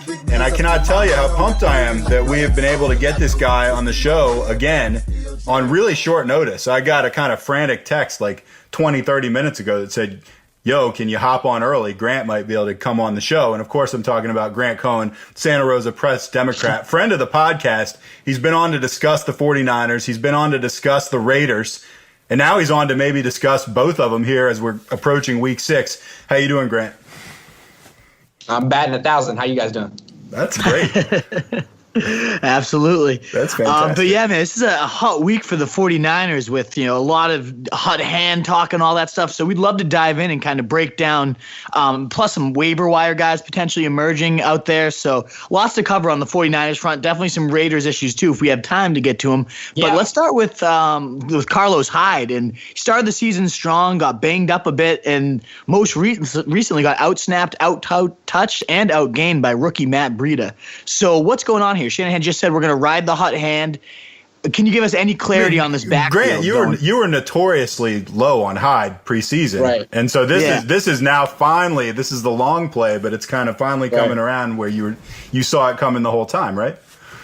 back, and I cannot tell you how pumped I am that we have been able to get this guy on the show again on really short notice. I got a kind of frantic text like 20, 30 minutes ago that said, yo, can you hop on early? Grant might be able to come on the show. And of course, I'm talking about Grant Cohn, Santa Rosa Press Democrat, friend of the podcast. He's been on to discuss the 49ers. He's been on to discuss the Raiders. And now he's on to maybe discuss both of them here as we're approaching week 6. How you doing, Grant? I'm batting 1,000. How you guys doing? That's great. Absolutely. That's fantastic. But yeah, man, this is a hot week for the 49ers with, a lot of hot hand talk and all that stuff. So we'd love to dive in and kind of break down, plus some waiver wire guys potentially emerging out there. So lots to cover on the 49ers front. Definitely some Raiders issues too if we have time to get to them. Yeah. But let's start with Carlos Hyde. And he started the season strong, got banged up a bit, and most recently got outsnapped, out-touched, and outgained by rookie Matt Breida. So what's going on here? Shanahan just said we're going to ride the hot hand. Can you give us any clarity on this backfield? Grant, you were notoriously low on Hyde preseason, right? And so this is now finally, this is the long play, but it's kind of finally coming around where you saw it coming the whole time, right?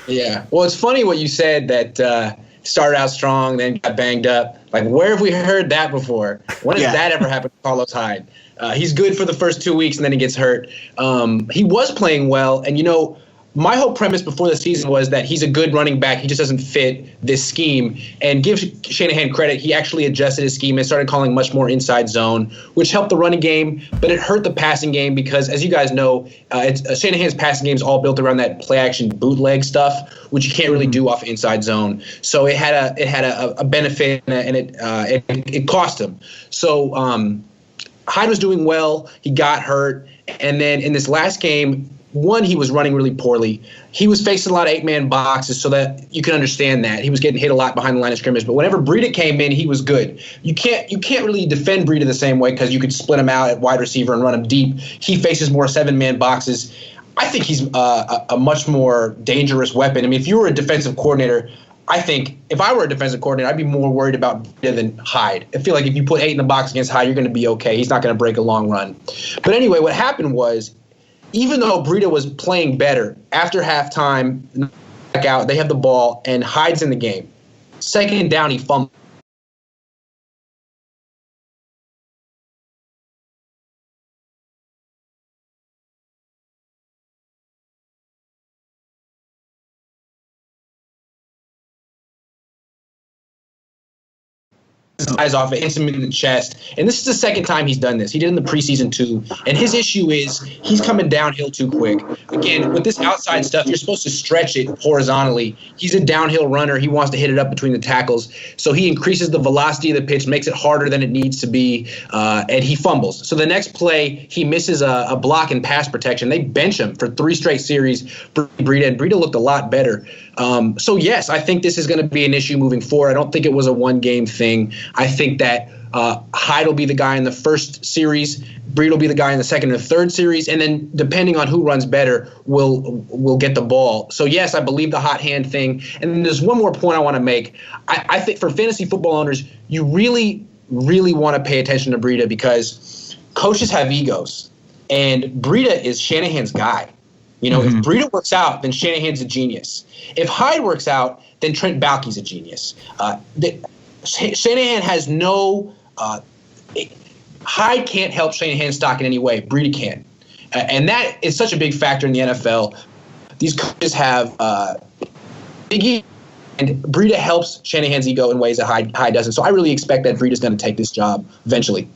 Yeah. Well, it's funny what you said that started out strong, then got banged up. Like, where have we heard that before? When has that ever happened to Carlos Hyde? He's good for the first 2 weeks, and then he gets hurt. He was playing well, and my whole premise before the season was that he's a good running back. He just doesn't fit this scheme. And give Shanahan credit, he actually adjusted his scheme and started calling much more inside zone, which helped the running game, but it hurt the passing game because, as you guys know, Shanahan's passing game is all built around that play-action bootleg stuff, which you can't really do off inside zone. So it had a benefit, and it cost him. So Hyde was doing well. He got hurt. And then in this last game, he was running really poorly. He was facing a lot of 8-man boxes, so that you can understand that. He was getting hit a lot behind the line of scrimmage. But whenever Breida came in, he was good. You can't really defend Breida the same way because you could split him out at wide receiver and run him deep. He faces more 7-man boxes. I think he's a much more dangerous weapon. I mean, if you were a defensive coordinator, I think if I were a defensive coordinator, I'd be more worried about Breida than Hyde. I feel like if you put 8 in the box against Hyde, you're going to be okay. He's not going to break a long run. But anyway, what happened was, even though Breida was playing better, after halftime, back out, they have the ball, and Hyde's in the game. Second down, he fumbled. His eyes off, it hits him in the chest. And this is the second time he's done this. He did it in the preseason too. And his issue is he's coming downhill too quick. Again, with this outside stuff, you're supposed to stretch it horizontally. He's a downhill runner. He wants to hit it up between the tackles. So he increases the velocity of the pitch, makes it harder than it needs to be, and he fumbles. So the next play, he misses a block in pass protection. They bench him for 3 straight series for Breida, and Breida looked a lot better. So yes, I think this is going to be an issue moving forward. I don't think it was a one-game thing. I think that Hyde will be the guy in the first series, Breida will be the guy in the second and third series, and then depending on who runs better, will get the ball. So yes, I believe the hot hand thing. And then there's one more point I want to make. I think for fantasy football owners, you really, really want to pay attention to Breida because coaches have egos, and Breida is Shanahan's guy. If Breida works out, then Shanahan's a genius. If Hyde works out, then Trent Baalke's a genius. Shanahan has no Hyde can't help Shanahan's stock in any way. Breida can. And that is such a big factor in the NFL. These coaches have big ego, and Breida helps Shanahan's ego in ways that Hyde doesn't. So I really expect that Breida's going to take this job eventually.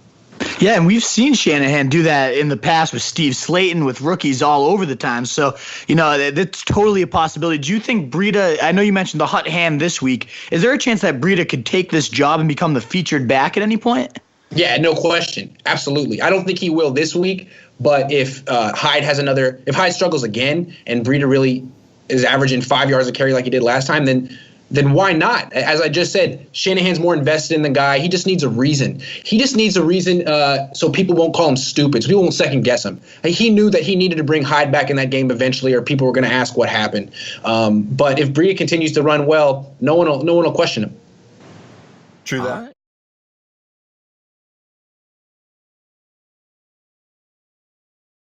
Yeah, and we've seen Shanahan do that in the past with Steve Slayton, with rookies all over the time. So, that's totally a possibility. Do you think Breida, I know you mentioned the hot hand this week, is there a chance that Breida could take this job and become the featured back at any point? Yeah, no question. Absolutely. I don't think he will this week, but if if Hyde struggles again and Breida really is averaging 5 yards a carry like he did last time, then why not? As I just said, Shanahan's more invested in the guy. He just needs a reason. So people won't call him stupid. So people won't second guess him. He knew that he needed to bring Hyde back in that game eventually, or people were going to ask what happened. But if Breida continues to run well, no one will question him. True that.